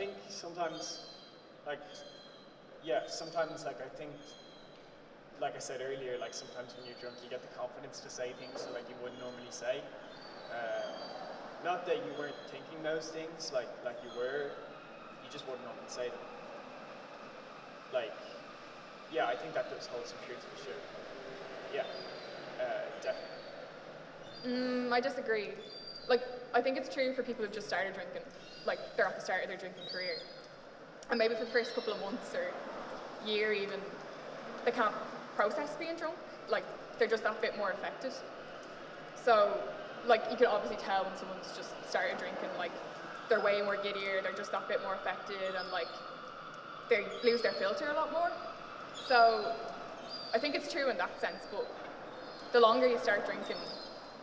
think sometimes, like, yeah, sometimes, like, I think, like I said earlier, like, sometimes when you're drunk, you get the confidence to say things that, like, you wouldn't normally say. Not that you weren't thinking those things, like you were, you just wouldn't normally say them. Like, yeah, I think that does hold some truth for sure. Yeah, definitely. I disagree. Like, I think it's true for people who've just started drinking, like, they're at the start of their drinking career. And maybe for the first couple of months or year even, they can't process being drunk. Like, they're just that bit more affected. So, like, you can obviously tell when someone's just started drinking, like, they're way more giddier, they're just that bit more affected, and, like, they lose their filter a lot more. So, I think it's true in that sense, but the longer you start drinking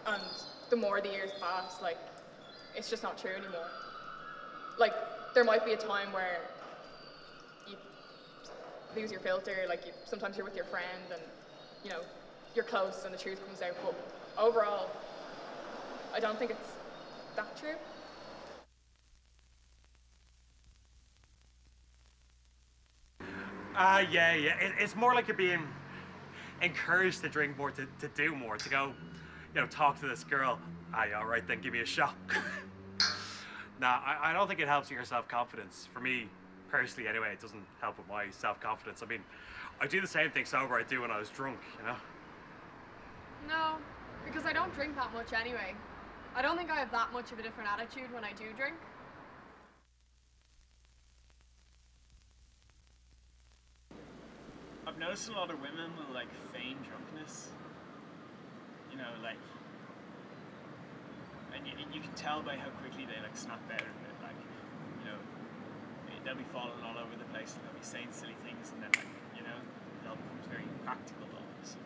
and the more the years pass, like, it's just not true anymore. Like, there might be a time where you lose your filter, like, sometimes you're with your friend and, you know, you're close and the truth comes out, but overall, I don't think it's that true. Yeah. It's more like you're being encouraged to drink more, to do more, to go, you know, talk to this girl. All right, then give me a shot. Nah, I don't think it helps with your self-confidence. For me, personally anyway, it doesn't help with my self-confidence. I mean, I do the same thing sober I do when I was drunk, you know? No, because I don't drink that much anyway. I don't think I have that much of a different attitude when I do drink. I've noticed a lot of women will, like, feign drunkenness. You know, like, and you can tell by how quickly they, like, snap out of it. Like, you know, they'll be falling all over the place and they'll be saying silly things, and then, like, you know, it all becomes very practical almost.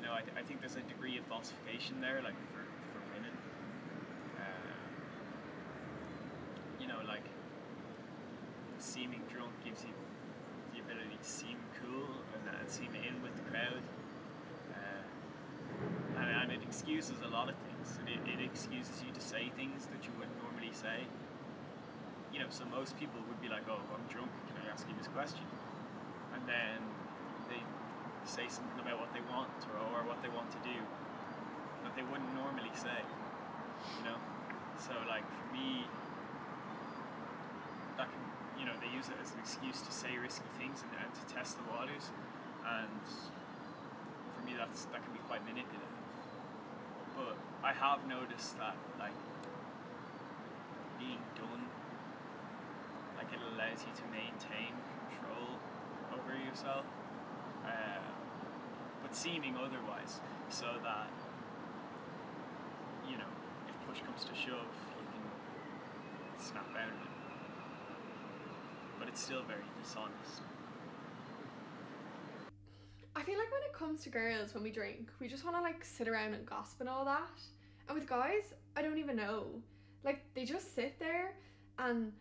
You know, I think there's a degree of falsification there, like, for women. You know, like, seeming drunk gives you the ability to seem cool and seem in with the crowd. And it excuses a lot of things. It excuses you to say things that you wouldn't normally say. You know, so most people would be like, oh, I'm drunk, can I ask you this question? And then they say something about what they want or what they want to do that they wouldn't normally say, you know? So, like, for me, that can, you know, they use it as an excuse to say risky things and to test the waters, and for me that can be quite manipulative. But I have noticed that, like, being done, like, it allows you to maintain control over yourself, but seeming otherwise, so that, you know, if push comes to shove, you can snap out of it. But it's still very dishonest. I feel like when it comes to girls, when we drink, we just want to, like, sit around and gossip and all that. And with guys, I don't even know. Like, they just sit there and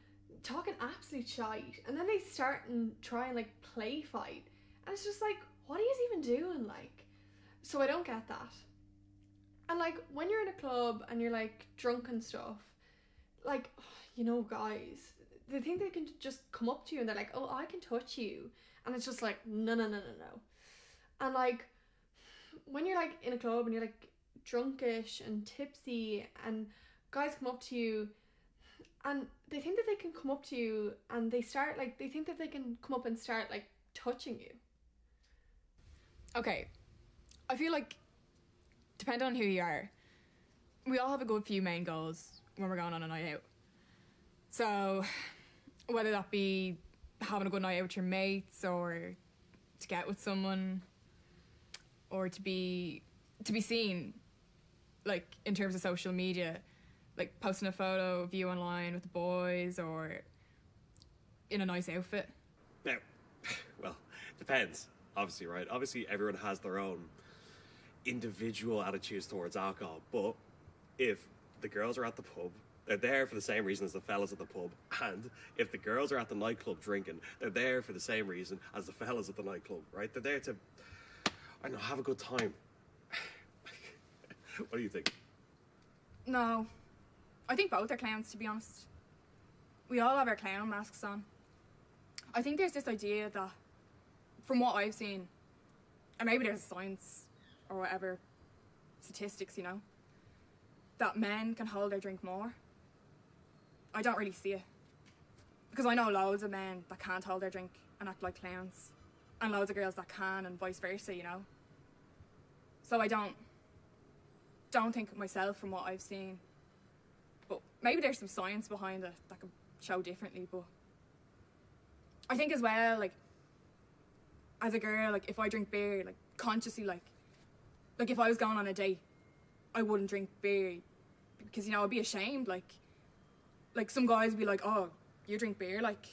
talking absolute shite, and then they start and try and, like, play fight. And it's just like, what are you even doing? Like, so I don't get that. And, like, when you're in a club and you're, like, drunk and stuff, like, you know, guys, they think they can just come up to you and they're like, oh, I can touch you. And it's just like, no. And, like, when you're, like, in a club and you're, like, drunkish and tipsy, and guys come up to you and they think that they can come up to you and they think that they can come up and start, like, touching you. Okay, I feel like, depending on who you are, we all have a good few main goals when we're going on a night out. So, whether that be having a good night out with your mates, or to get with someone, or to be seen, like, in terms of social media, like posting a photo of you online with the boys, or in a nice outfit. Now, well, depends, obviously, right? Obviously, everyone has their own individual attitudes towards alcohol, but if the girls are at the pub, they're there for the same reason as the fellas at the pub, and if the girls are at the nightclub drinking, they're there for the same reason as the fellas at the nightclub, right? They're there to, I don't know, have a good time. What do you think? No, I think both are clowns, to be honest. we all have our clown masks on. I think there's this idea that, from what I've seen, and maybe there's science or whatever, statistics, you know, that men can hold their drink more. I don't really see it. Because I know loads of men that can't hold their drink and act like clowns, and loads of girls that can, and vice versa, you know. So I don't think myself from what I've seen. But maybe there's some science behind it that could show differently, but I think as well, like, as a girl, like, if I drink beer, like, consciously, like if I was going on a date, I wouldn't drink beer because, you know, I'd be ashamed, like some guys would be like, oh, you drink beer, like,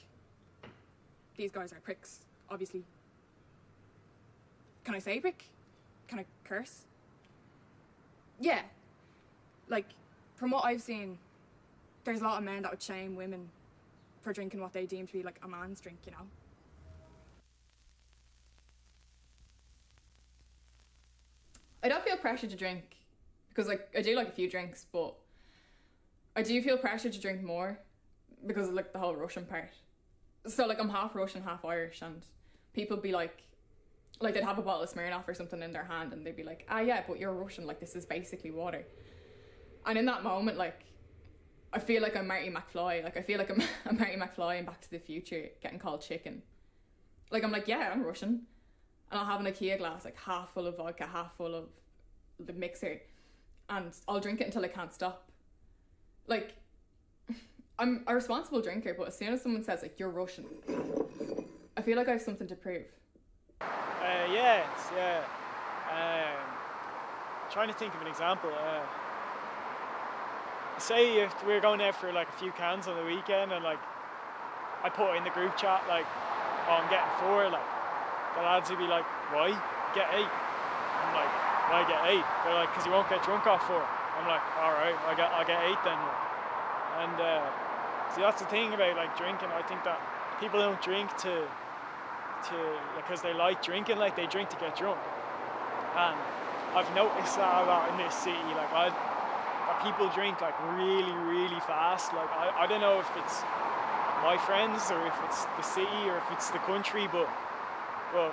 these guys are pricks, obviously. Can I say prick? Can I curse? Yeah. Like, from what I've seen, there's a lot of men that would shame women for drinking what they deem to be, like, a man's drink, you know? I don't feel pressure to drink because, like, I do like a few drinks, but I do feel pressure to drink more because of, like, the whole Russian part. So, like, I'm half Russian, half Irish, and people be like they'd have a bottle of Smirnoff or something in their hand and they'd be like, ah, yeah, but you're Russian, like, this is basically water. And in that moment, like, I feel like I'm Marty McFly. Like, I feel like I'm Marty McFly in Back to the Future getting called chicken. Like, I'm like, yeah, I'm Russian. And I'll have an IKEA glass, like, half full of vodka, half full of the mixer. And I'll drink it until I can't stop. Like, I'm a responsible drinker, but as soon as someone says, like, you're Russian, I feel like I have something to prove. Trying to think of an example. Say if we're going out for, like, a few cans on the weekend and, like, I put in the group chat, like, oh, I'm getting 4, like, the lads would be like, why? Get 8. I'm like, why get 8? They're like, because you won't get drunk off 4. I'm like, alright, I'll get 8 then. And see, that's the thing about, like, drinking. I think that people don't drink to because they like drinking, like, they drink to get drunk. And I've noticed that a lot in this city, like, that people drink, like, really, really fast. Like, I don't know if it's my friends or if it's the city or if it's the country, but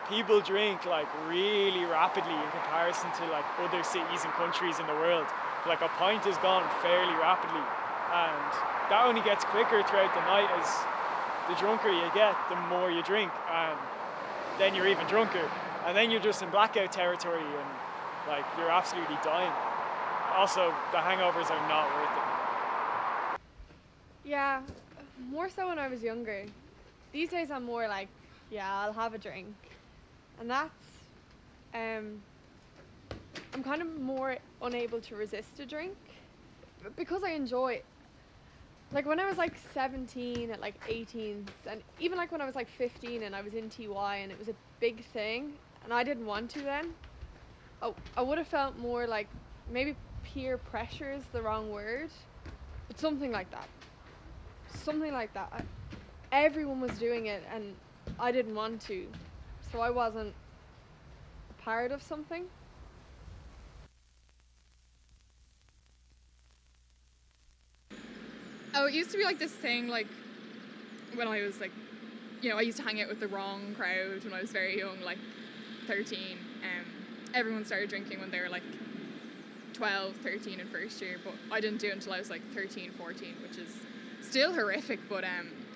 people drink, like, really rapidly in comparison to, like, other cities and countries in the world. Like, a pint is gone fairly rapidly, and that only gets quicker throughout the night as the drunker you get, the more you drink, and then you're even drunker, and then you're just in blackout territory and, like, you're absolutely dying. Also, the hangovers are not worth it. Yeah, more so when I was younger. These days I'm more like, yeah, I'll have a drink. And that's, I'm kind of more unable to resist a drink because I enjoy it. Like, when I was, like, 17, at, like, 18, and even, like, when I was, like, 15 and I was in TY and it was a big thing and I didn't want to then, I would have felt more like, maybe peer pressure is the wrong word, but something like that. Everyone was doing it and I didn't want to, so I wasn't a part of something. Oh, it used to be like this thing, like, when I was, like, you know, I used to hang out with the wrong crowd when I was very young, like 13. Everyone started drinking when they were, like, 12, 13 in first year, but I didn't do it until I was, like, 13, 14, which is still horrific, but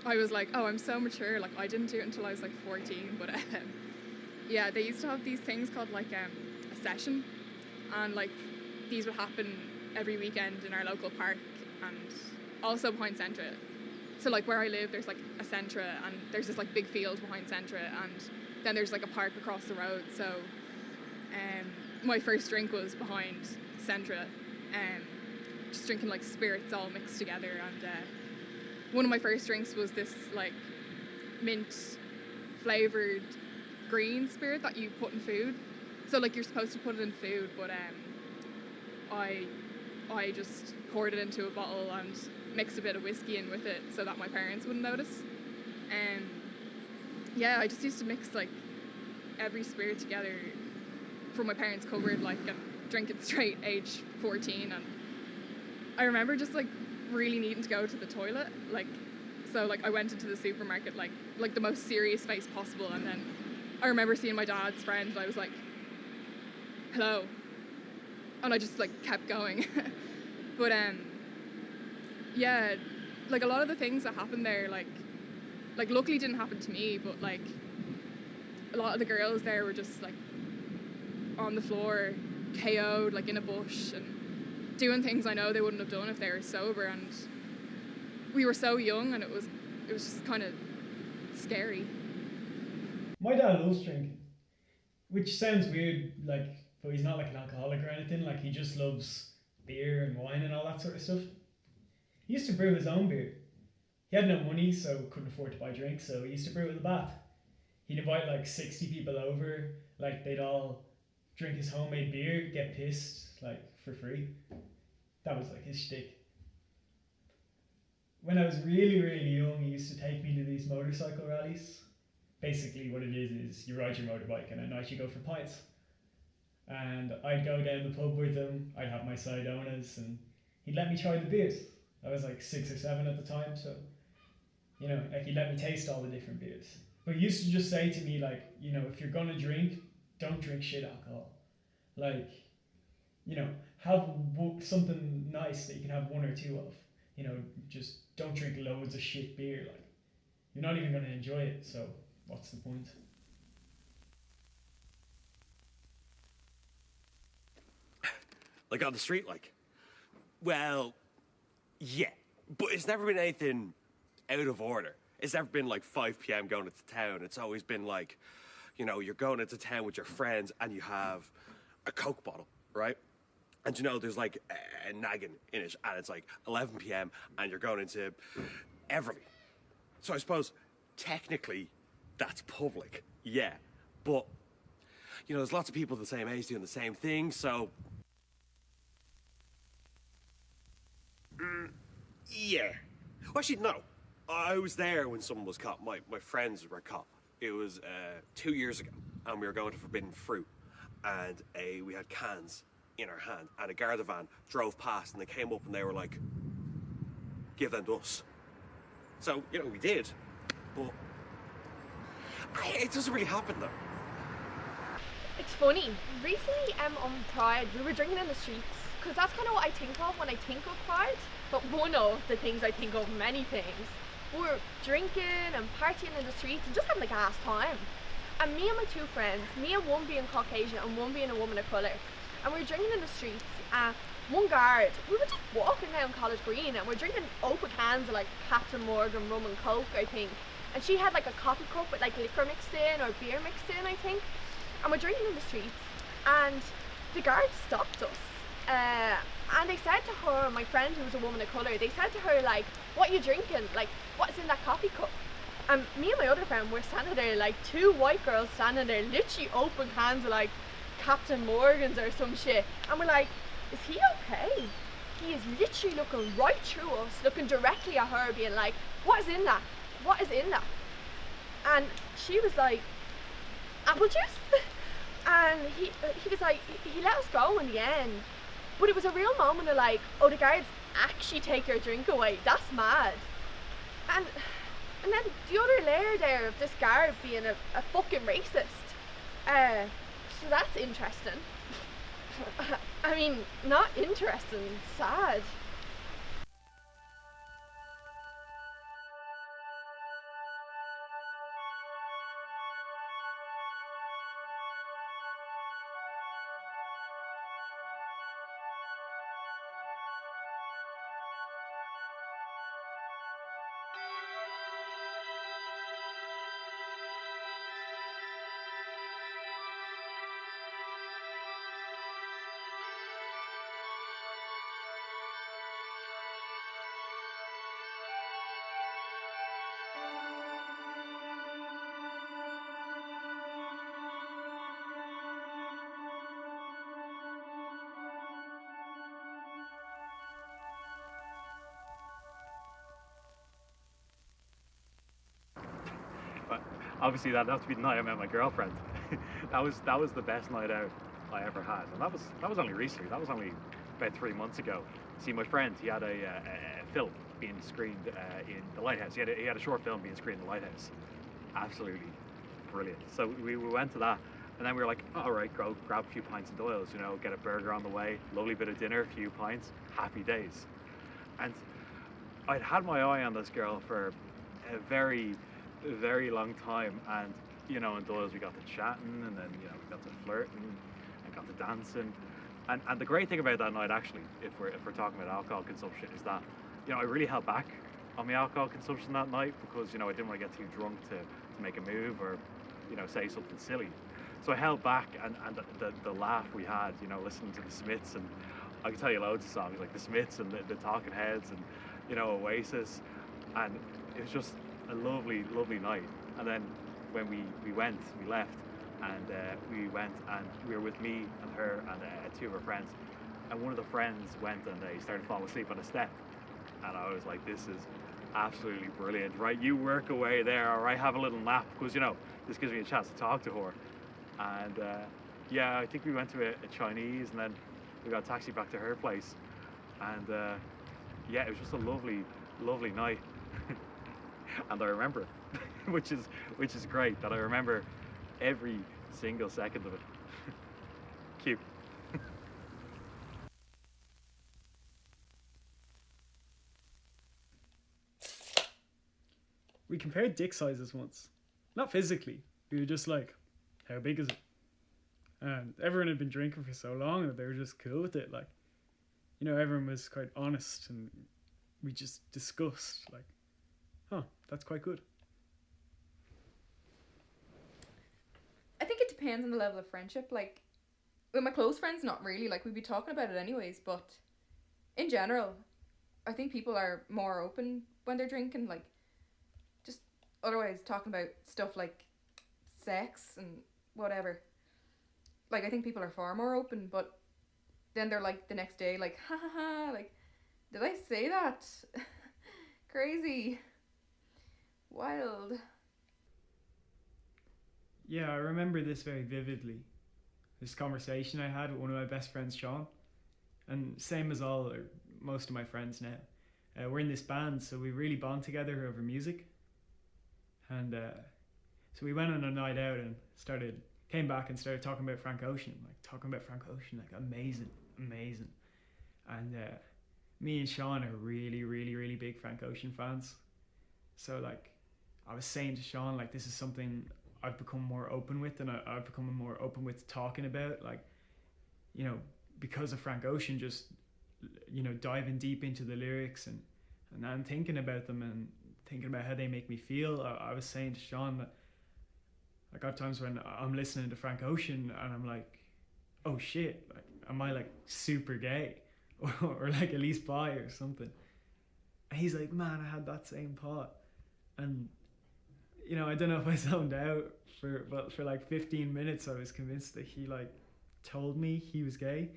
I was like, oh, I'm so mature, like, I didn't do it until I was, like, 14, but yeah, they used to have these things called, like, a session, and, like, these would happen every weekend in our local park, and also behind Centra. So, like, where I live, there's, like, a Centra, and there's this, like, big field behind Centra, and then there's, like, a park across the road. So my first drink was behind Centra, just drinking, like, spirits all mixed together, and one of my first drinks was this, like, mint flavoured green spirit that you put in food. So, like, you're supposed to put it in food, but I just poured it into a bottle and mixed a bit of whiskey in with it so that my parents wouldn't notice. Yeah, I just used to mix, like, every spirit together from my parents' cupboard, like, and drink it straight, age 14. And I remember just, like, really needing to go to the toilet, like, So like I went into the supermarket like the most serious face possible, and then I remember seeing my dad's friend and I was like, hello. And I just like kept going. But yeah, like a lot of the things that happened there, like luckily didn't happen to me, but like a lot of the girls there were just like on the floor, KO'd, like in a bush, and doing things I know they wouldn't have done if they were sober. And we were so young, and it was just kind of scary. My dad loves drinking, which sounds weird, like, but he's not like an alcoholic or anything. Like, he just loves beer and wine and all that sort of stuff. He used to brew his own beer. He had no money, so couldn't afford to buy drinks, so he used to brew it with a bath. He'd invite like 60 people over, like they'd all drink his homemade beer, get pissed, like for free. That was like his shtick. When I was really, really young, he used to take me to these motorcycle rallies. Basically what it is you ride your motorbike and at night you go for pints. And I'd go down the pub with him, I'd have my Sidonas, and he'd let me try the beers. I was like 6 or 7 at the time, so, you know, like he'd let me taste all the different beers. But he used to just say to me, like, you know, if you're gonna drink, don't drink shit alcohol. Like, you know, have something nice that you can have 1 or 2 of. You know, just don't drink loads of shit beer. Like, you're not even gonna enjoy it, so what's the point? Like on the street, like? Well, yeah, but it's never been anything out of order. It's never been like 5 p.m. going into town. It's always been like, you know, you're going into town with your friends and you have a Coke bottle, right? And you know, there's like a naggin in it, and it's like 11 p.m. and you're going into Everly. So I suppose technically that's public, yeah. But, you know, there's lots of people the same age doing the same thing, so... yeah. Well, actually, no. I was there when someone was caught. My friends were caught. It was 2 years ago, and we were going to Forbidden Fruit, and we had cans in our hand, and a Garda van drove past, and they came up and they were like, give them to us. So, you know, we did, but it doesn't really happen though. It's funny. Recently, on Pride, we were drinking in the streets, because that's kind of what I think of when I think of Pride. But one of the things I think of, many things, we're drinking and partying in the streets and just having a gas time. And me and my 2 friends, me and one being Caucasian and one being a woman of colour, and we were drinking in the streets. One guard, we were just walking down College Green and we're drinking open cans of like Captain Morgan rum and Coke, I think. And she had like a coffee cup with like liquor mixed in or beer mixed in, I think. And we're drinking in the streets, and the guards stopped us. And they said to her, my friend who was a woman of colour, they said to her like, what are you drinking? Like, what's in that coffee cup? And me and my other friend were standing there like 2 white girls standing there, literally open cans of like Captain Morgan's or some shit. And we're like, is he okay? He is literally looking right through us, looking directly at her, being like, what is in that? What is in that? And she was like, apple juice? And he was like, he let us go in the end. But it was a real moment of like, oh, the guards actually take your drink away. That's mad. And then the other layer there of this guard being a fucking racist. So that's interesting. I mean, not interesting, sad. But obviously that'd have to be the night I met my girlfriend. that was the best night out I ever had, and that was only recently. That was only about 3 months ago. See, my friend, he had a film being screened in the Lighthouse. He had a short film being screened in the Lighthouse. Absolutely brilliant. So we went to that, and then we were like, all right, go grab a few pints in Doyle's, you know, get a burger on the way, lovely bit of dinner, a few pints, happy days. And I'd had my eye on this girl for a very, very long time, and you know, in Doyle's we got to chatting, and then you know we got to flirting, and got to dancing, and the great thing about that night, actually, if we're talking about alcohol consumption, is that you know I really held back on my alcohol consumption that night because you know I didn't want to get too drunk to make a move or you know say something silly, so I held back, and the laugh we had, you know, listening to the Smiths, and I can tell you loads of songs like the Smiths and the Talking Heads and you know Oasis, and it was just a lovely night. And then when we left, and we went and we were with me and her and two of her friends, and one of the friends went and they started falling asleep on a step, and I was like, this is absolutely brilliant, right? You work away there, all right, have a little nap, because you know this gives me a chance to talk to her. And yeah, I think we went to a Chinese, and then we got a taxi back to her place, and yeah, it was just a lovely night. And I remember it, which is great that I remember every single second of it. Cute. We compared dick sizes once. Not physically. We were just like, how big is it? And everyone had been drinking for so long that they were just cool with it. Like, you know, everyone was quite honest, and we just discussed, like, huh, that's quite good. I think it depends on the level of friendship. Like, with my close friends, not really. Like, we'd be talking about it anyways, but in general, I think people are more open when they're drinking. Like, just otherwise talking about stuff like sex and whatever. Like, I think people are far more open, but then they're like the next day, like, ha ha ha, like, did I say that? Crazy. Wild. Yeah, I remember this very vividly. This conversation I had with one of my best friends, Sean. And same as most of my friends now. We're in this band, so we really bond together over music. And so we went on a night out and came back and started talking about Frank Ocean. Like amazing. And me and Sean are really big Frank Ocean fans. So like, I was saying to Sean, like, this is something I've become more open with, and I've become more open with talking about, like, you know, because of Frank Ocean, just, you know, diving deep into the lyrics and I'm thinking about them and thinking about how they make me feel. I was saying to Sean that, like, I have times when I'm listening to Frank Ocean and I'm like, oh shit, like, am I like super gay or like at least bi or something? And he's like, man, I had that same thought. And you know, I don't know if I zoned out for like 15 minutes. I was convinced that he like told me he was gay.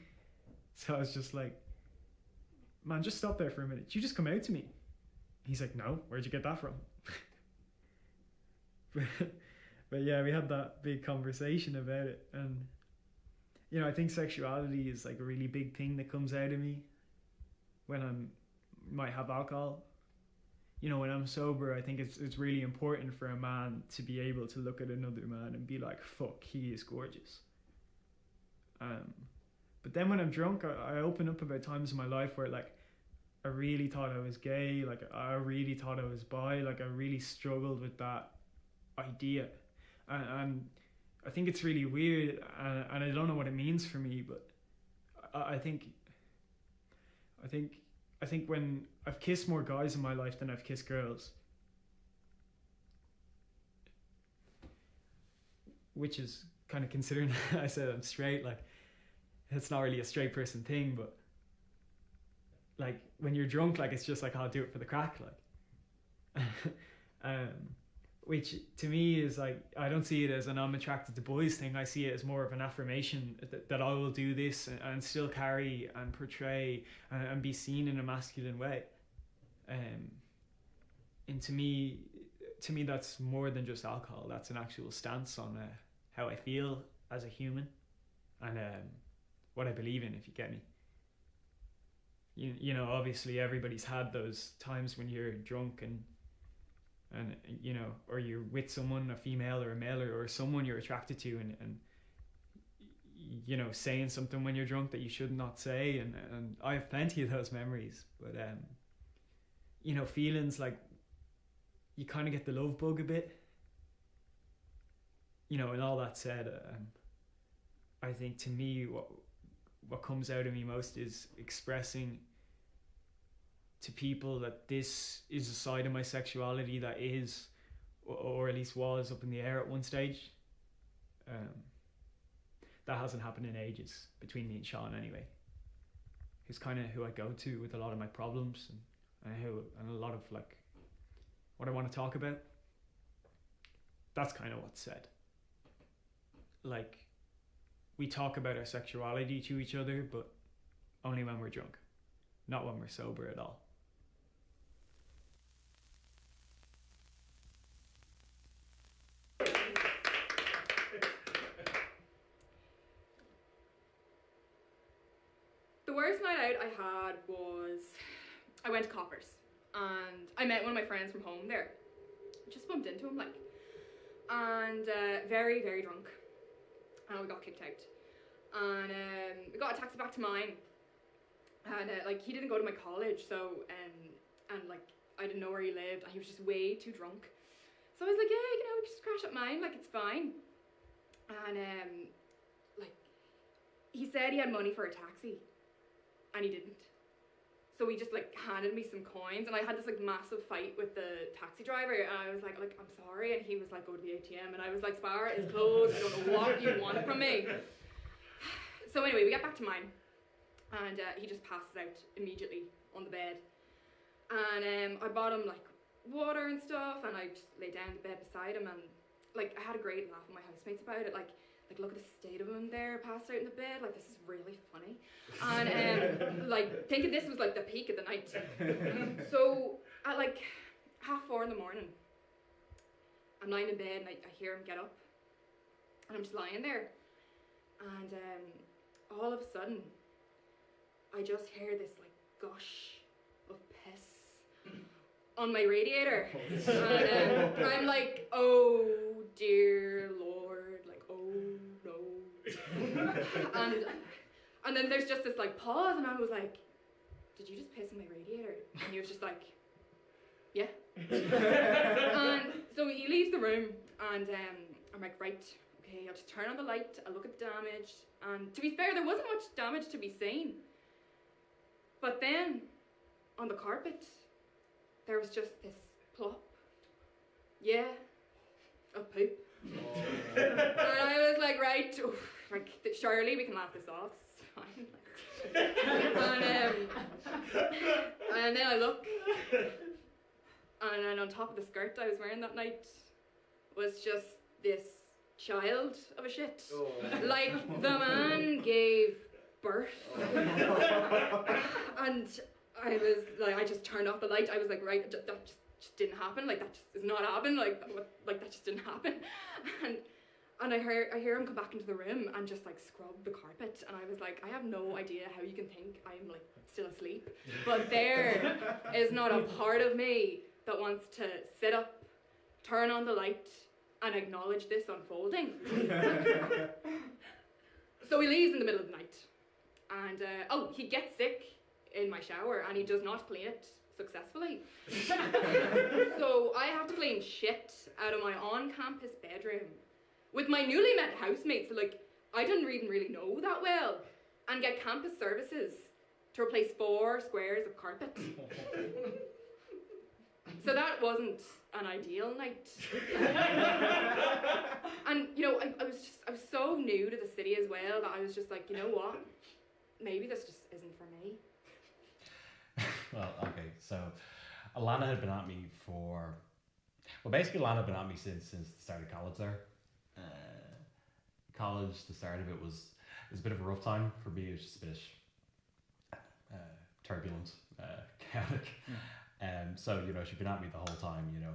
So I was just like, man, just stop there for a minute. You just come out to me. He's like, no, where'd you get that from? but yeah, we had that big conversation about it. And you know, I think sexuality is like a really big thing that comes out of me when might have alcohol. You know, when I'm sober, I think it's really important for a man to be able to look at another man and be like, fuck, he is gorgeous. But then when I'm drunk, I open up about times in my life where like I really thought I was gay, like I really thought I was bi, like I really struggled with that idea. And I think it's really weird, and I don't know what it means for me, but I think when I've kissed more guys in my life than I've kissed girls, which is kind of considering I said I'm straight, like it's not really a straight person thing, but like when you're drunk, like it's just like, I'll do it for the crack, like which to me is like, I don't see it as an I'm attracted to boys thing. I see it as more of an affirmation that I will do this and still carry and portray and be seen in a masculine way. And to me that's more than just alcohol. That's an actual stance on how I feel as a human and what I believe in, if you get me. you know, obviously everybody's had those times when you're drunk and you know, or you're with someone, a female or a male, or someone you're attracted to, and you know, saying something when you're drunk that you should not say, and I have plenty of those memories. But you know, feelings like you kind of get the love bug a bit, you know. And all that said, I think to me what comes out of me most is expressing to people that this is a side of my sexuality that is, or at least was, up in the air at one stage. That hasn't happened in ages between me and Sean anyway. He's kind of who I go to with a lot of my problems and a lot of like what I want to talk about. That's kind of what's said. Like, we talk about our sexuality to each other, but only when we're drunk, not when we're sober at all. The worst night out I had was, I went to Coppers and I met one of my friends from home there. Just bumped into him, like, and very, very drunk. And we got kicked out. And we got a taxi back to mine. And like, he didn't go to my college, so, and like, I didn't know where he lived, and he was just way too drunk. So I was like, yeah, you know, we just crash at mine, like, it's fine. And like, he said he had money for a taxi, and he didn't. So he just like handed me some coins, and I had this like massive fight with the taxi driver, and I was like I'm sorry, and he was like, go to the ATM, and I was like, Spar is closed, I don't know what you want from me. So anyway, we get back to mine, and he just passes out immediately on the bed, and I bought him like water and stuff, and I just lay down in the bed beside him, and like I had a great laugh with my housemates about it, like look at the state of him there, passed out in the bed, like this is really funny. And like thinking this was like the peak of the night. So at like 4:30 in the morning, I'm lying in bed and I hear him get up, and I'm just lying there, and all of a sudden I just hear this like gush of piss on my radiator. And I'm like, oh dear Lord, like, oh no. And then there's just this like pause, and I was like, did you just piss in my radiator? And he was just like, yeah. And so he leaves the room, and I'm like, right, okay, I'll just turn on the light, I'll look at the damage, and to be fair, there wasn't much damage to be seen. But then, on the carpet, there was just this plop, yeah, of poop. Oh. And I was like, right, oof, like, surely we can laugh this off, this is fine. And then I look, and then on top of the skirt I was wearing that night was just this child of a shit. Oh. Like, the man gave birth. And I was like, I just turned off the light. I was like, right, that just didn't happen. Like, that just is not happening. Like that just didn't happen. And I hear him come back into the room and just like scrub the carpet. And I was like, I have no idea how you can think I'm like still asleep. But there is not a part of me that wants to sit up, turn on the light, and acknowledge this unfolding. So he leaves in the middle of the night. And he gets sick in my shower, and he does not clean it successfully. So I have to clean shit out of my on-campus bedroom with my newly met housemates. So like, I didn't even really know that well, and get campus services to replace 4 squares of carpet. So that wasn't an ideal night. And you know, I was so new to the city as well that I was just like, you know what? Maybe this just isn't for me. Well, okay, so Alana had been at me basically Alana had been at me since the start of college there. College, the start of it was a bit of a rough time for me. It was just a bit turbulent, chaotic. So, you know, she'd been at me the whole time, you know,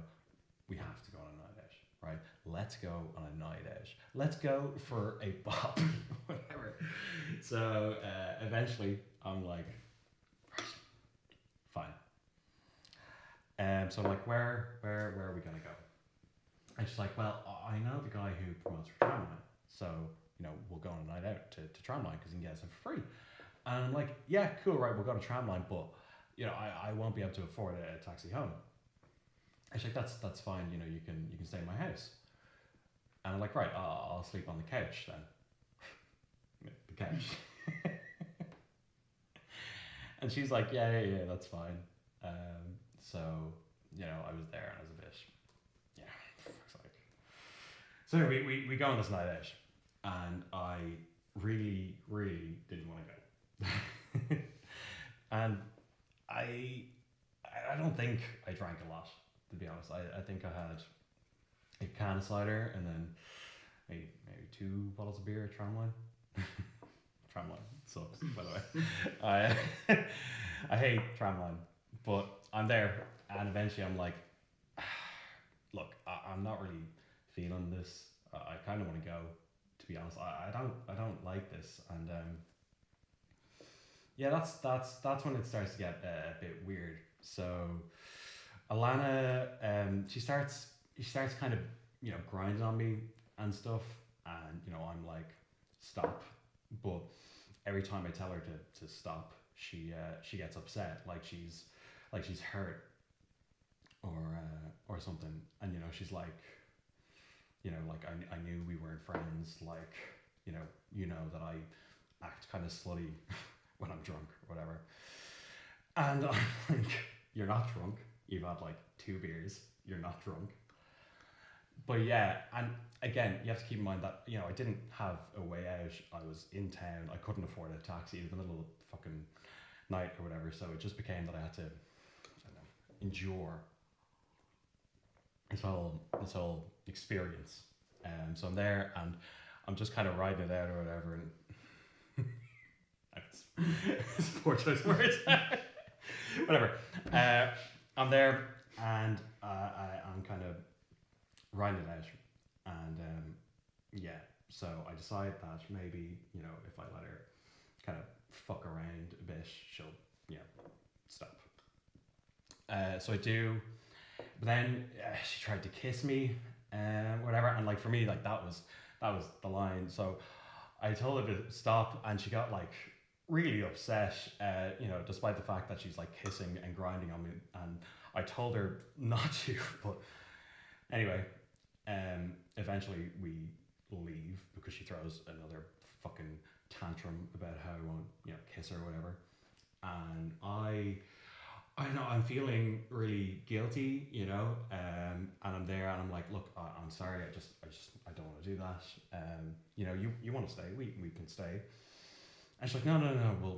we have to go on a night out, right? Let's go on a night out. Let's go for a bop, whatever. So eventually I'm like, first So I'm like, where are we gonna go? And she's like, well, I know the guy who promotes for Tramline, so we'll go on a night out to Tramline because he can get us in for free. And I'm like, yeah, cool, right? We'll go to Tramline, but I won't be able to afford a taxi home. And she's like, that's fine. You can stay in my house. And I'm like, right, I'll sleep on the couch then. The couch. And she's like, yeah, that's fine. So I was there and I was a bit, fuck's sake. So anyway, we go on this night out, and I really, really didn't want to go. And I don't think I drank a lot, to be honest. I think I had a can of cider and then maybe 2 bottles of beer at Tramline. Tramline sucks, by the way. I hate Tramline, but I'm there, and eventually I'm like, look, I'm not really feeling this. I kind of want to go, to be honest. I don't like this, and that's when it starts to get a bit weird. So Alana, she starts kind of grinding on me and stuff, and I'm like, stop. But every time I tell her to stop, she gets upset, like she's hurt or something, and she's like, like I knew we weren't friends, like that I act kind of slutty when I'm drunk or whatever. And I'm like, you're not drunk. You've had like 2 beers. You're not drunk. But yeah, and again, you have to keep in mind that I didn't have a way out. I was in town. I couldn't afford a taxi in the middle of fucking night or whatever. So it just became that I had to, endure this whole experience. So I'm there and I'm just kind of riding it out or whatever. And it's poor choice of words. Whatever. I'm there and I'm kind of riding it out, and so I decide that maybe if I let her kind of fuck around a bit, she'll stop. So I do, but then she tried to kiss me, whatever, and like for me, like that was the line. So I told her to stop, and she got like really upset, despite the fact that she's like kissing and grinding on me, and I told her not to, but anyway. Eventually we leave because she throws another fucking tantrum about how I won't, kiss her or whatever. And I know I'm feeling really guilty, and I'm there and I'm like, look, I'm sorry, I don't want to do that. You want to stay, we can stay. And she's like, no,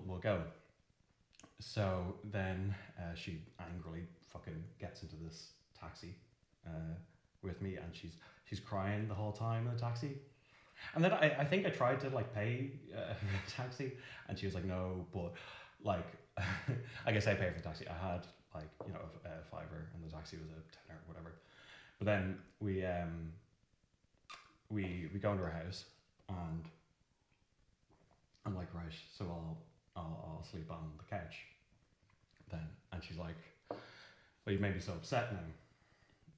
we'll go. So then she angrily fucking gets into this taxi with me, and she's crying the whole time in the taxi. And then I think I tried to like pay for the taxi, and she was like, no, but like I guess I paid for the taxi. I had like a fiver, and the taxi was a tenner or whatever. But then we go into her house, and I'm like, right, so I'll sleep on the couch then. And she's like, well, you've made me so upset now.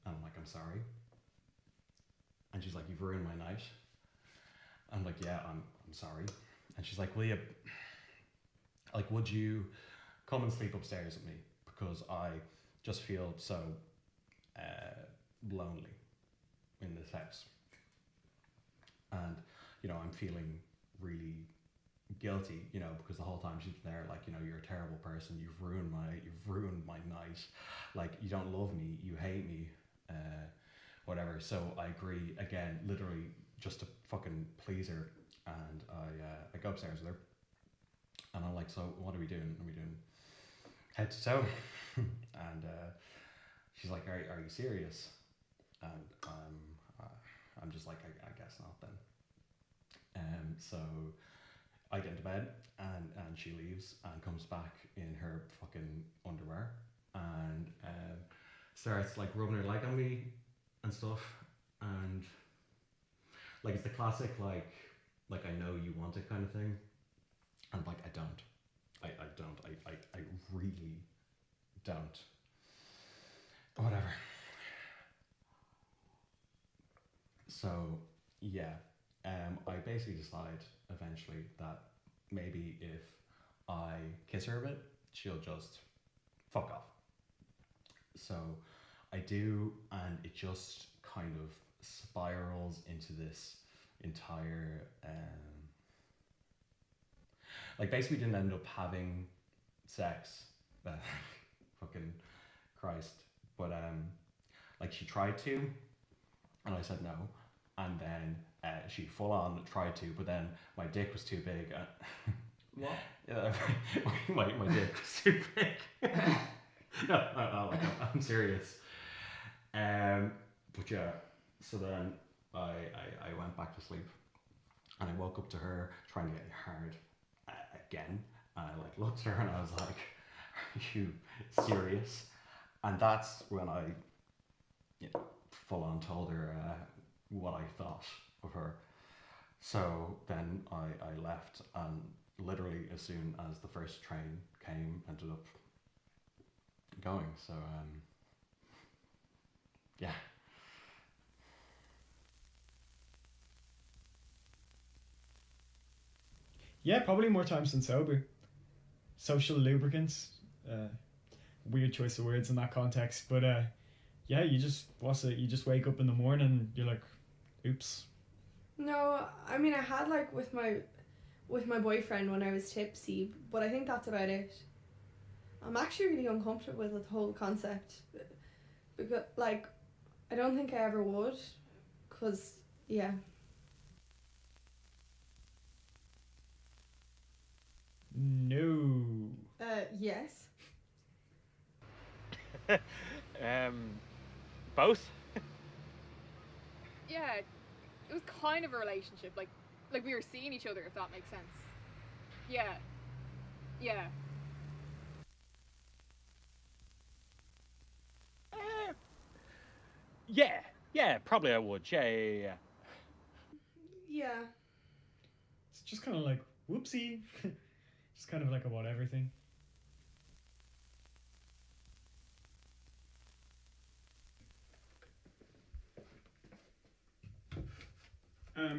And I'm like, I'm sorry. And she's like, you've ruined my night. I'm like, yeah, I'm sorry. And she's like, would you come and sleep upstairs with me? Because I just feel so lonely in this house. And, I'm feeling really guilty, because the whole time she's been there, like, you're a terrible person. You've ruined my night. Like, you don't love me. You hate me. Whatever. So I agree again, literally just to fucking please her, and I go upstairs with her, and I'm like, so what are we doing? Are we doing head to toe? And she's like, are you serious? And I'm just like, I guess not then. So I get into bed, and she leaves and comes back in her fucking underwear, and starts like rubbing her leg on me and stuff, and like it's the classic like I know you want it kind of thing, and I'm like, I don't, I really don't. So yeah, I basically decide eventually that maybe if I kiss her a bit, she'll just fuck off. So I do, and it just kind of spirals into this entire like basically didn't end up having sex. Fucking Christ. But like she tried to, and I said no, and then she full on tried to, but then my dick was too big. What? Yeah, my dick was too big. No, like, I'm serious. But yeah, so then I went back to sleep, and I woke up to her trying to get hard again. And I like looked at her and I was like, "Are you serious?" And that's when I, full on told her what I thought of her. So then I left, and literally as soon as the first train came, ended up going. So yeah. Yeah, probably more times than sober. Social lubricants. Weird choice of words in that context, but yeah, you just you just wake up in the morning and you're like, oops. No, I mean I had like with my boyfriend when I was tipsy, but I think that's about it. I'm actually really uncomfortable with the whole concept because like I don't think I ever would, cause yeah. No. Yes. Both. Yeah, it was kind of a relationship, like we were seeing each other, if that makes sense. Yeah. Yeah, probably I would. Yeah. Yeah. It's just kind of like, whoopsie. Just kind of like a whatever thing.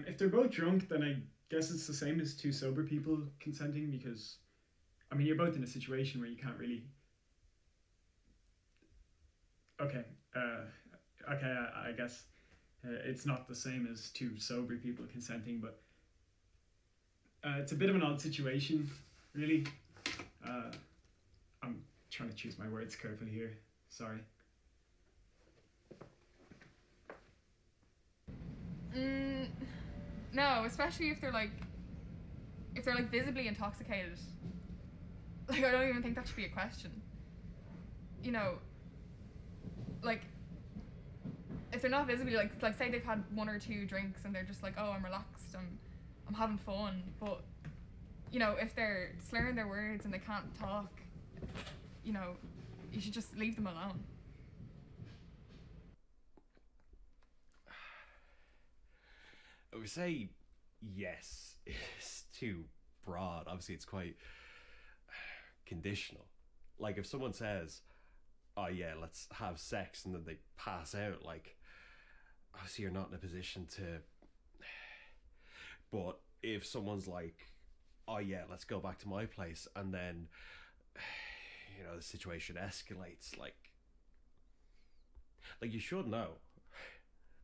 If they're both drunk, then I guess it's the same as two sober people consenting, because, I mean, you're both in a situation where you can't really. Okay, I guess it's not the same as two sober people consenting, but it's a bit of an odd situation, really. I'm trying to choose my words carefully here. Sorry. No, especially if they're like visibly intoxicated. Like I don't even think that should be a question. You know, like if they're not visibly like say they've had one or two drinks and they're just like, oh, I'm relaxed, I'm having fun, but you know, if they're slurring their words and they can't talk, you know, you should just leave them alone. I would say yes is too broad. Obviously, it's quite conditional. Like if someone says, "Oh yeah, let's have sex," and then they pass out, like obviously you're not in a position to. But if someone's like, "Oh yeah, let's go back to my place," and then the situation escalates, like you should know.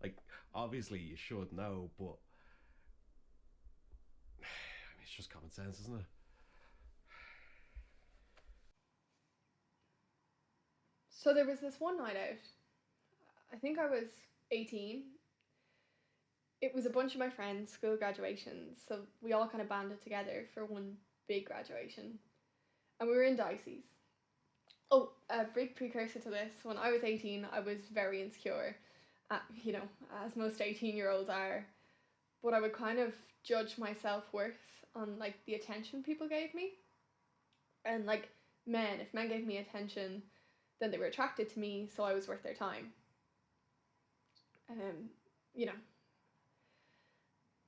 Like obviously you should know, but I mean it's just common sense, isn't it? So there was this one night out. I think I was 18. It was a bunch of my friends' school graduations, so we all kind of banded together for one big graduation. And we were in Dicey's. Oh, a big precursor to this, when I was 18, I was very insecure, as most 18-year-olds are. But I would kind of judge my self-worth on, like, the attention people gave me. And, like, if men gave me attention, then they were attracted to me, so I was worth their time.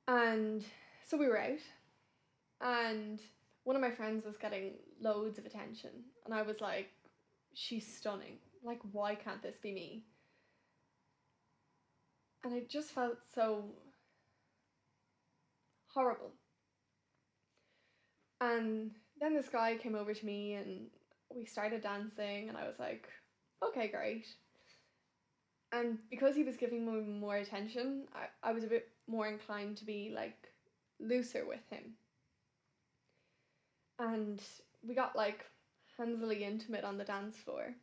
And so we were out, and one of my friends was getting loads of attention, and I was like, she's stunning. Like, why can't this be me? And I just felt so horrible. And then this guy came over to me and we started dancing, and I was like, okay, great. And because he was giving me more attention, I was a bit more inclined to be like looser with him. And we got like handsily intimate on the dance floor.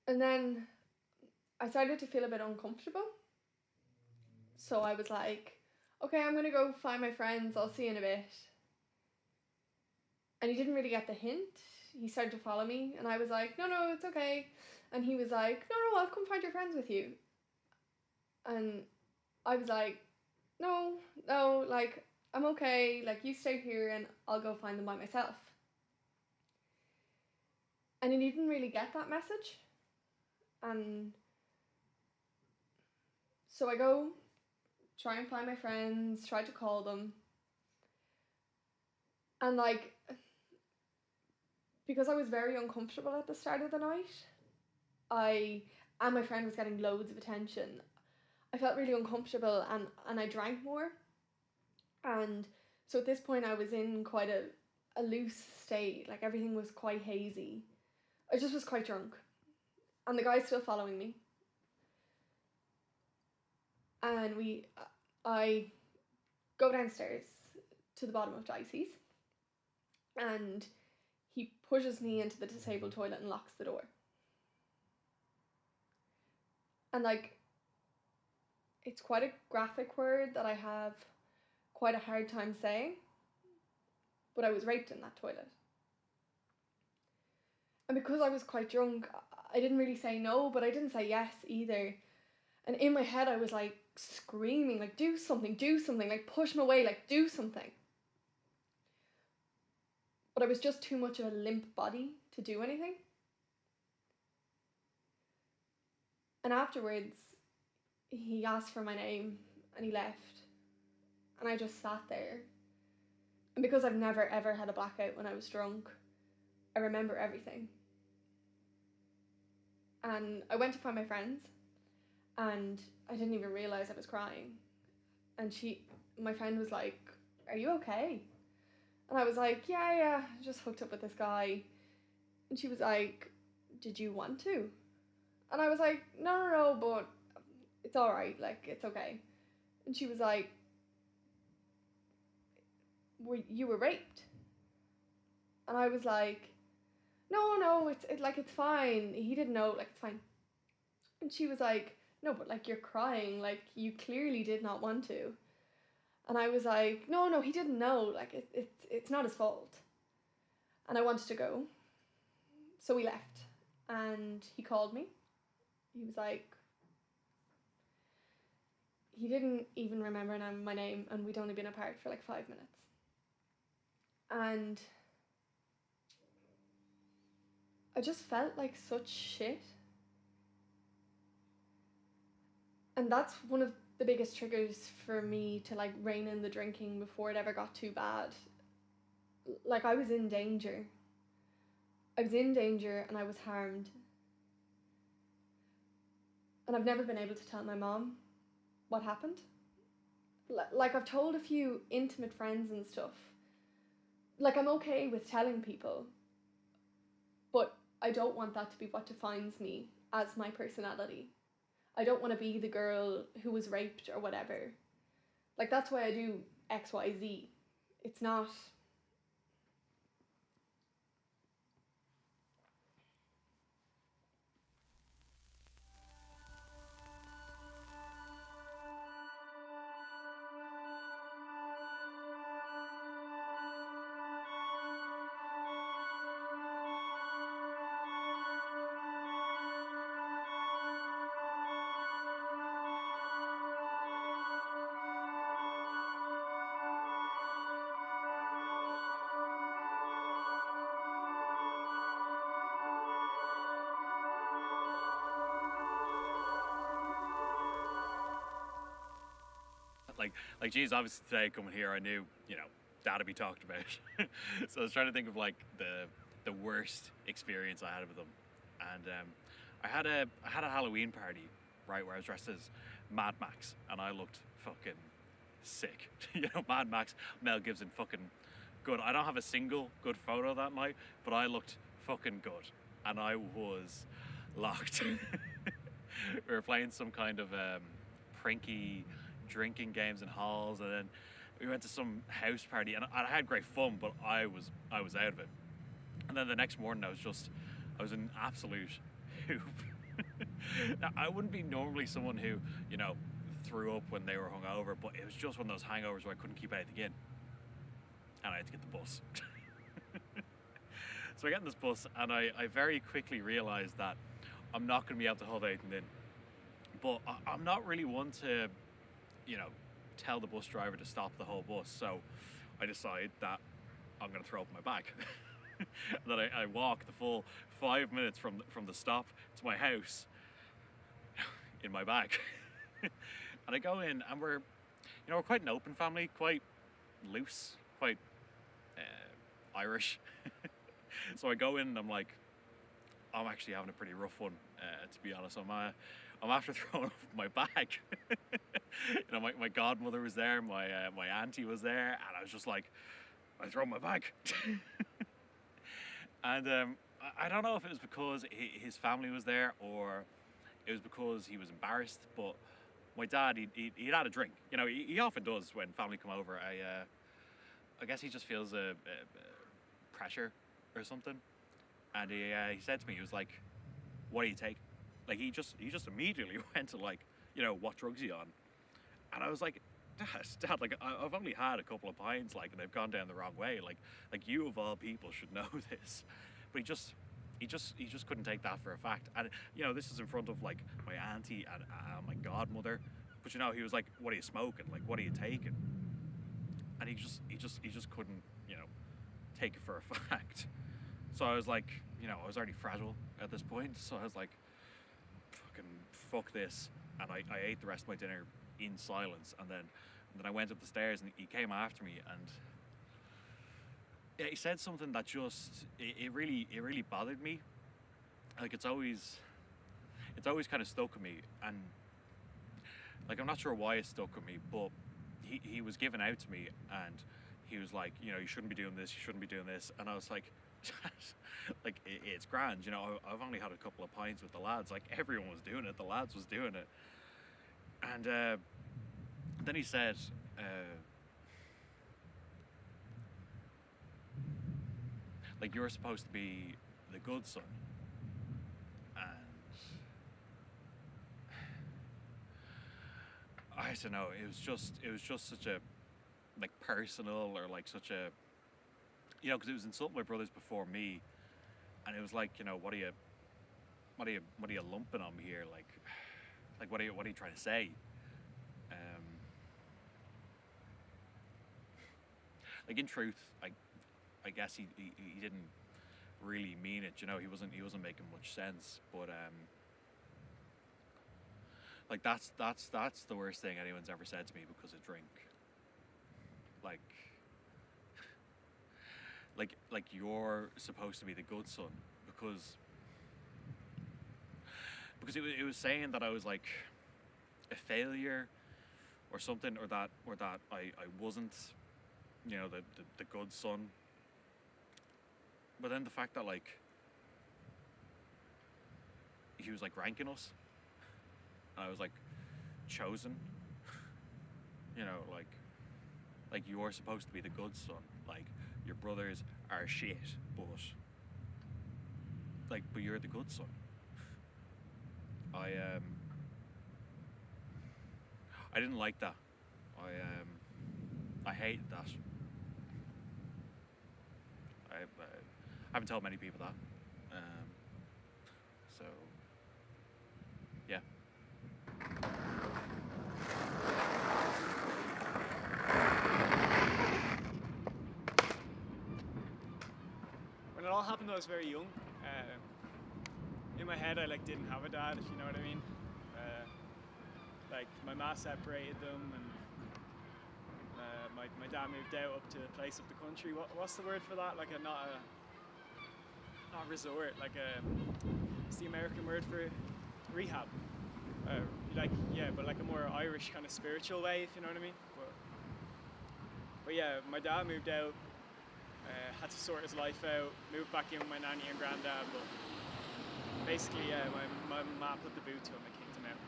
And then I started to feel a bit uncomfortable. So I was like, okay, I'm going to go find my friends. I'll see you in a bit. And he didn't really get the hint. He started to follow me. And I was like, no, it's okay. And he was like, no, I'll come find your friends with you. And I was like, no, like, I'm okay. Like, you stay here and I'll go find them by myself. And he didn't really get that message. And so I go try and find my friends, try to call them. And like, because I was very uncomfortable at the start of the night, and my friend was getting loads of attention, I felt really uncomfortable, and I drank more. And so at this point I was in quite a loose state, like everything was quite hazy. I just was quite drunk. And the guy's still following me. And I go downstairs to the bottom of Dicey's, and he pushes me into the disabled toilet and locks the door. And like, it's quite a graphic word that I have quite a hard time saying, but I was raped in that toilet. And because I was quite drunk, I didn't really say no, but I didn't say yes either. And in my head I was like screaming, like, do something, like push him away, like do something. But I was just too much of a limp body to do anything. And afterwards, he asked for my name and he left. And I just sat there. And because I've never ever had a blackout when I was drunk, I remember everything. And I went to find my friends, and I didn't even realise I was crying. And my friend was like, are you okay? And I was like, yeah, I just hooked up with this guy. And she was like, did you want to? And I was like, no, but it's alright, like, it's okay. And she was like, you were raped? And I was like, no, it's fine. He didn't know, like, it's fine. And she was like, no, but like, you're crying, like, you clearly did not want to. And I was like, no, he didn't know, like, it's not his fault. And I wanted to go. So we left, and he called me. He was like, he didn't even remember my name, and we'd only been apart for like 5 minutes. And I just felt like such shit. And that's one of the biggest triggers for me to like rein in the drinking before it ever got too bad. Like, I was in danger. And I was harmed. And I've never been able to tell my mom what happened. Like, I've told a few intimate friends and stuff. Like, I'm okay with telling people, but I don't want that to be what defines me as my personality. I don't want to be the girl who was raped or whatever. Like, that's why I do XYZ. It's not... Like, geez, obviously today coming here, I knew, that'd be talked about. So I was trying to think of like the worst experience I had with them, and I had a Halloween party, right, where I was dressed as Mad Max, and I looked fucking sick. You know, Mad Max, Mel Gibson, fucking good. I don't have a single good photo that night, but I looked fucking good, and I was locked. We were playing some kind of pranky drinking games in halls, and then we went to some house party, and I had great fun, but I was out of it. And then the next morning, I was in absolute hoop. Now, I wouldn't be normally someone who, you know, threw up when they were hungover, but it was just one of those hangovers where I couldn't keep anything in, and I had to get the bus. So I get in this bus, and I very quickly realised that I'm not going to be able to hold anything in. But I'm not really one to, you know, tell the bus driver to stop the whole bus. So I decide that I'm going to throw up in my bag. And then I walk the full 5 minutes from the stop to my house in my bag. And I go in, and we're quite an open family, quite loose, quite Irish. So I go in, and I'm like, I'm actually having a pretty rough one, to be honest. I'm after throwing up my bag. You know, my godmother was there, my auntie was there, and I was just like, I throw my bag. And I don't know if it was because his family was there, or it was because he was embarrassed, but my dad, he'd had a drink. You know, he often does when family come over. I guess he just feels a pressure or something. And he said to me, he was like, what do you take? Like, he just immediately went to, like, you know, what drugs are you on? And I was like, Dad, like, I've only had a couple of pints, like, and they've gone down the wrong way. Like you of all people should know this. But he just couldn't take that for a fact. And, you know, this is in front of, like, my auntie and my godmother. But, you know, he was like, what are you smoking? Like, what are you taking? And he just couldn't, you know, take it for a fact. So I was like, you know, I was already fragile at this point. So I was like, fucking fuck this. And I ate the rest of my dinner in silence. And then I went up the stairs, and he came after me, and yeah, he said something that just, it really bothered me. Like, it's always kind of stuck with me. And like, I'm not sure why it stuck with me, but he was giving out to me, and he was like, you know, you shouldn't be doing this, you shouldn't be doing this. And I was like, like, it's grand, you know, I've only had a couple of pints with the lads. Like, everyone was doing it, the lads was doing it. And then he said, like, you're supposed to be the good son. And I don't know, it was just such a, like, personal, or like such a, you know, because it was insulting my brothers before me, and it was like, you know, what are you lumping on me here? Like what are you trying to say? Like, in truth, I guess he didn't really mean it. You know, he wasn't making much sense. But like, that's the worst thing anyone's ever said to me because of drink. Like you're supposed to be the good son because it was saying that I was like a failure or something, or that I wasn't, you know, the good son. But then the fact that, like, he was, like, ranking us, and I was, like, chosen, you know, like you're supposed to be the good son, like, your brothers are shit, but you're the good son. I didn't like that. I hated that. I haven't told many people that. So, yeah. When it all happened, I was very young. In my head, I didn't have a dad, if you know what I mean. Like, my ma separated them, and my dad moved out up to a place up the country. What's the word for that? Like, not resort, like it's the American word for rehab. But like a more Irish kind of spiritual way, if you know what I mean. But yeah, my dad moved out, had to sort his life out, moved back in with my nanny and granddad, but basically, yeah, my mum put the boot to him and kicked him out.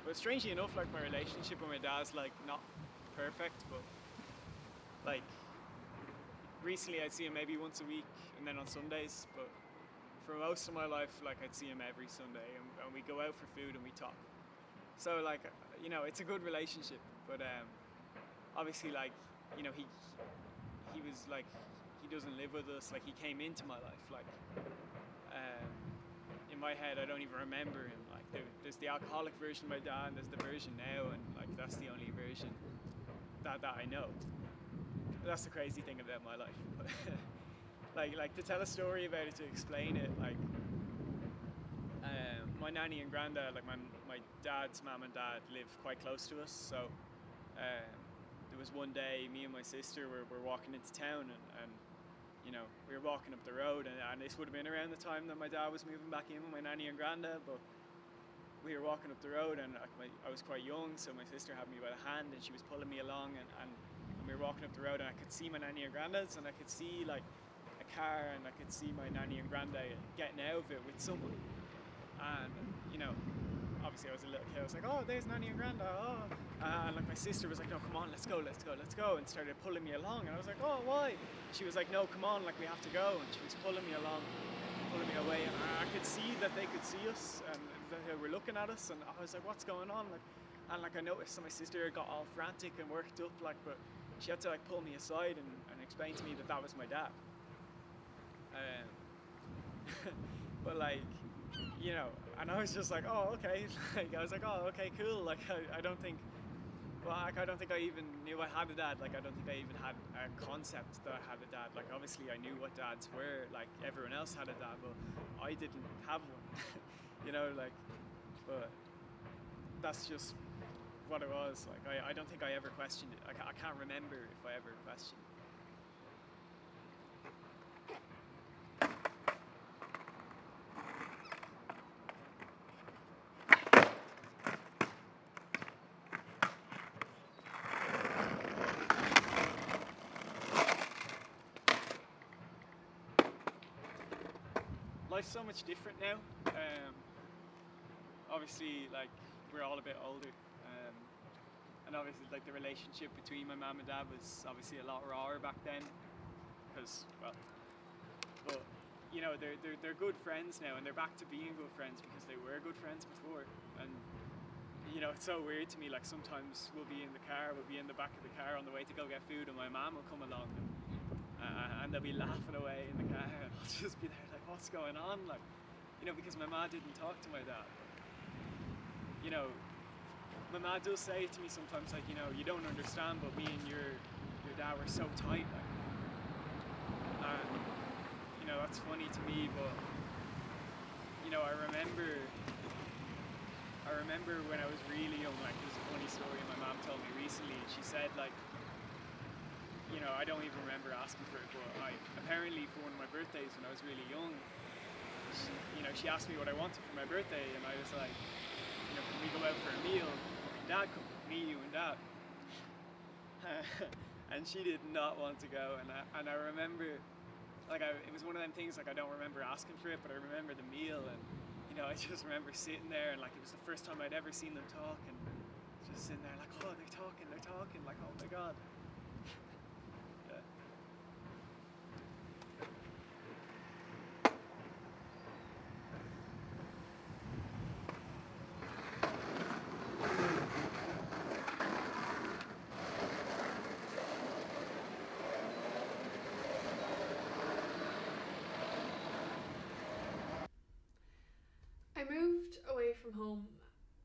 But strangely enough, like my relationship with my dad's like not perfect, but like recently I'd see him maybe once a week and then on Sundays, but for most of my life, like I'd see him every Sunday, and we go out for food and we talk. So like, you know, it's a good relationship, but obviously, like, you know, he was like, he doesn't live with us, like he came into my life, like in my head I don't even remember him, like there's the alcoholic version of my dad and there's the version now, and like that's the only version that I know. That's the crazy thing about my life. like to tell a story about it, to explain it, like my nanny and granddad, like my dad's mum and dad live quite close to us, so there was one day me and my sister were walking into town, and you know, we were walking up the road, and this would have been around the time that my dad was moving back in with my nanny and granddad, but we were walking up the road, and I was quite young, so my sister had me by the hand and she was pulling me along, and we were walking up the road, and I could see my nanny and granddad's, and I could see like a car, and I could see my nanny and granddad getting out of it with someone, and you know, obviously I was a little kid, I was like, oh, there's nanny and granddad, oh. And like my sister was like, no, come on, let's go, and started pulling me along, and I was like, oh, why? She was like, no, come on, like we have to go, and she was pulling me along, pulling me away, and I could see that they could see us, and they were looking at us, and I was like, what's going on? Like, and like I noticed that my sister got all frantic and worked up, like, but she had to like pull me aside and explain to me that was my dad. But like, you know, and I was just like, oh, okay. Like I was like, oh, okay, cool. Like I don't think, well, like I don't think I even knew I had a dad. Like I don't think I even had a concept that I had a dad. Like obviously I knew what dads were. Like everyone else had a dad, but I didn't have one. You know, like, but that's just what it was. Like I don't think I ever questioned it. I can't remember if I ever questioned it. Life's so much different now. Obviously, like we're all a bit older, and obviously, like the relationship between my mum and dad was obviously a lot rawer back then, because well, but you know they're good friends now, and they're back to being good friends because they were good friends before, and you know it's so weird to me. Like sometimes we'll be in the car, we'll be in the back of the car on the way to go get food, and my mum will come along. And they'll be laughing away in the car, and I'll just be there like, what's going on? Like, you know, because my ma didn't talk to my dad. You know, my ma does say to me sometimes, like, you know, you don't understand, but me and your dad were so tight, like. And, you know, that's funny to me, but, you know, I remember when I was really young, like, there's a funny story my mom told me recently, and she said, like, you know, I don't even remember asking for it, but apparently for one of my birthdays when I was really young, she asked me what I wanted for my birthday, and I was like, you know, can we go out for a meal? Can Dad come? Me, you, and Dad. And she did not want to go, and I remember, like, it was one of them things, like, I don't remember asking for it, but I remember the meal, and, you know, I just remember sitting there, and, like, it was the first time I'd ever seen them talk, and just sitting there, like, oh, they're talking, like, oh my God. I moved away from home,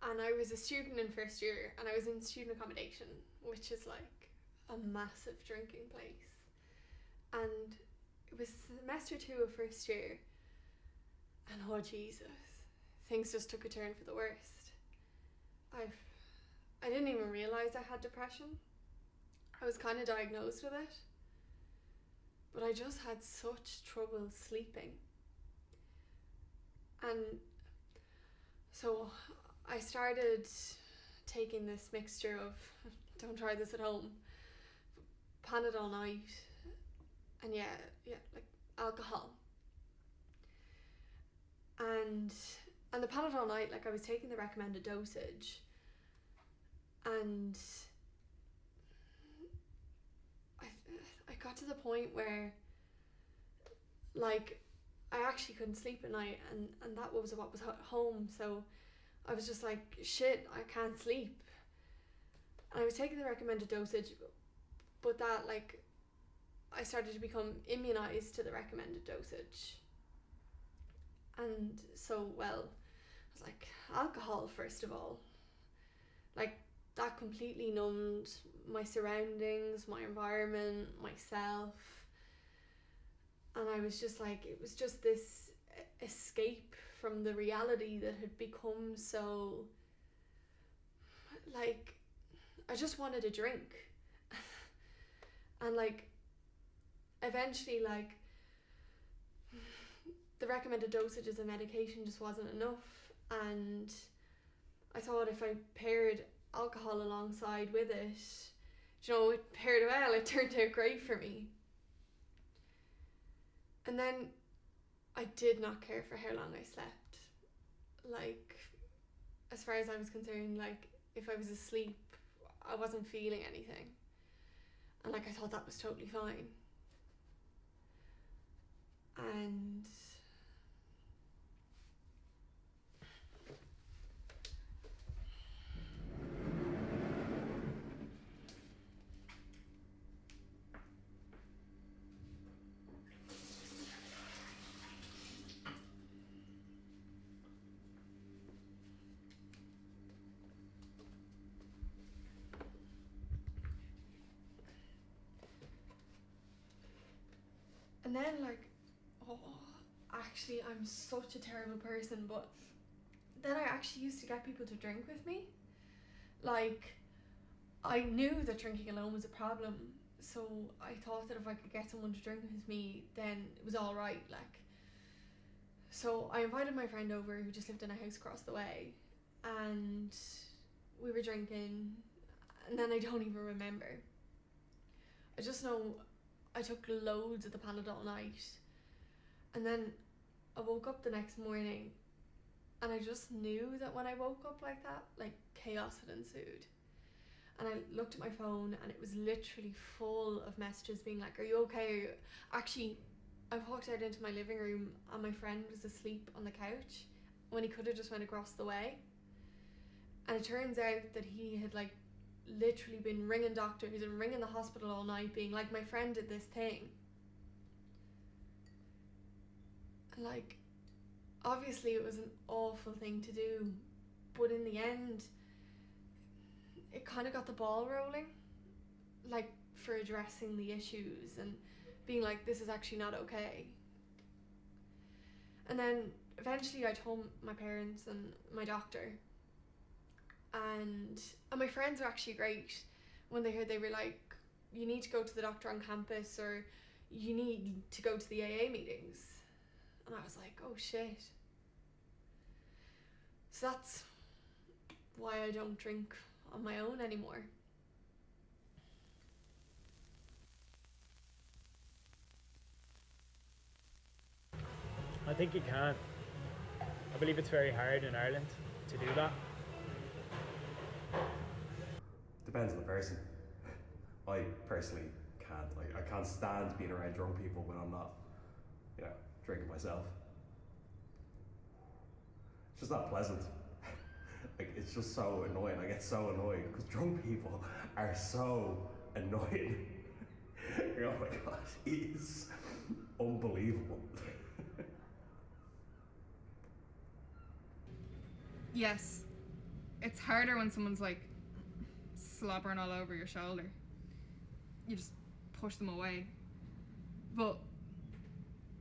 and I was a student in first year, and I was in student accommodation, which is like a massive drinking place. And it was semester 2 of first year, and oh Jesus, things just took a turn for the worst. I didn't even realise I had depression. I was kind of diagnosed with it. but I just had such trouble sleeping. And so I started taking this mixture of, don't try this at home, Panadol night, and yeah, like alcohol. And the Panadol night, like I was taking the recommended dosage, and I got to the point where, like, I actually couldn't sleep at night, and that was what was at home. So I was just like, shit, I can't sleep. And I was taking the recommended dosage, but that, like, I started to become immunized to the recommended dosage. And so, well, I was like, alcohol first of all. Like, that completely numbed my surroundings, my environment, myself. And I was just like, it was just this escape from the reality that had become so, like, I just wanted a drink. And like, eventually, like, the recommended dosages of medication just wasn't enough, and I thought if I paired alcohol alongside with it, you know, it paired well, it turned out great for me. And then I did not care for how long I slept. Like, as far as I was concerned, like, if I was asleep, I wasn't feeling anything. And like, I thought that was totally fine. And then, like, actually, I'm such a terrible person, but then I actually used to get people to drink with me. Like, I knew that drinking alone was a problem, so I thought that if I could get someone to drink with me, then it was all right, like. So I invited my friend over who just lived in a house across the way, and we were drinking, and then I don't even remember. I just know I took loads of the Panadol night, and then I woke up the next morning, and I just knew that when I woke up like that, like, chaos had ensued. And I looked at my phone, and it was literally full of messages being like, are you okay? Actually, I walked out into my living room, and my friend was asleep on the couch when he could have just went across the way. And it turns out that he had, like, literally been ringing doctors and ringing the hospital all night, being like, my friend did this thing. And, like, obviously it was an awful thing to do, but in the end, it kind of got the ball rolling, like, for addressing the issues and being like, this is actually not okay. And then eventually I told my parents and my doctor, and my friends were actually great. When they heard, they were like, you need to go to the doctor on campus, or you need to go to the AA meetings. And I was like, oh shit. So that's why I don't drink on my own anymore. I think you can. I believe it's very hard in Ireland to do that. Depends on the person. I personally can't. I can't stand being around drunk people when I'm not, you know, drinking myself. It's just not pleasant. Like, it's just so annoying. I get so annoyed because drunk people are so annoying. Oh my god, he's unbelievable. Yes, it's harder when someone's like slobbering all over your shoulder. You just push them away. But,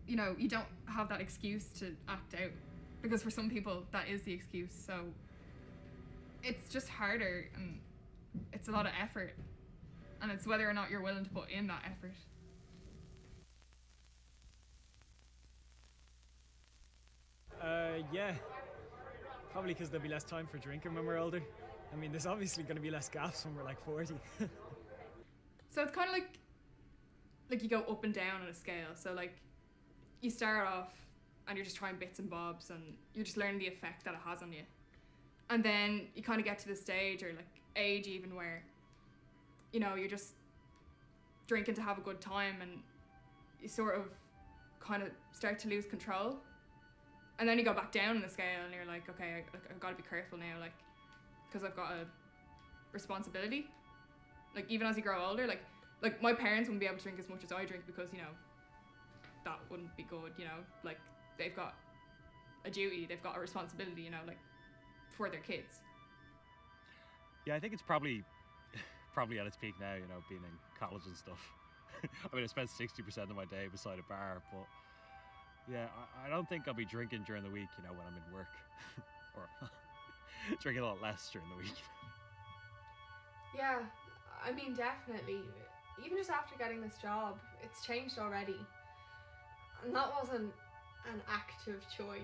you know, you don't have that excuse to act out, because for some people that is the excuse. So it's just harder, and it's a lot of effort, and it's whether or not you're willing to put in that effort. Yeah, probably because there'll be less time for drinking when we're older. I mean, there's obviously going to be less gaffes when we're like 40. So it's kind of like you go up and down on a scale. So like you start off and you're just trying bits and bobs and you're just learning the effect that it has on you. And then you kind of get to the stage or like age even where, you know, you're just drinking to have a good time and you sort of kind of start to lose control. And then you go back down on the scale and you're like, okay, I've got to be careful now, like, because I've got a responsibility. Like even as you grow older, like my parents wouldn't be able to drink as much as I drink because, you know, that wouldn't be good, you know, like they've got a duty, they've got a responsibility, you know, like for their kids. Yeah, I think it's probably at its peak now, you know, being in college and stuff. I mean, I spent 60% of my day beside a bar, but yeah, I don't think I'll be drinking during the week, you know, when I'm in work. Or drinking a lot less during the week. Yeah, I mean, definitely. Even just after getting this job, it's changed already. And that wasn't an active choice.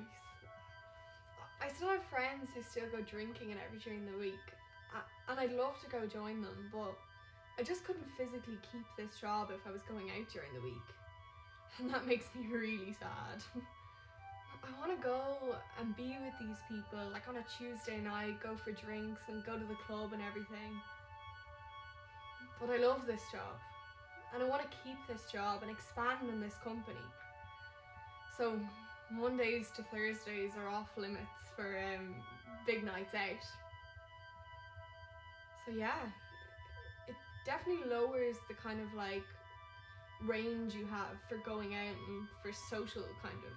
I still have friends who still go drinking and every during the week, and I'd love to go join them, but I just couldn't physically keep this job if I was going out during the week. And that makes me really sad. I want to go and be with these people, like on a Tuesday night, go for drinks and go to the club and everything. But I love this job, and I want to keep this job and expand in this company. So Mondays to Thursdays are off limits for big nights out. So yeah, it definitely lowers the kind of like range you have for going out and for social kind of.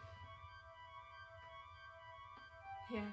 Yeah.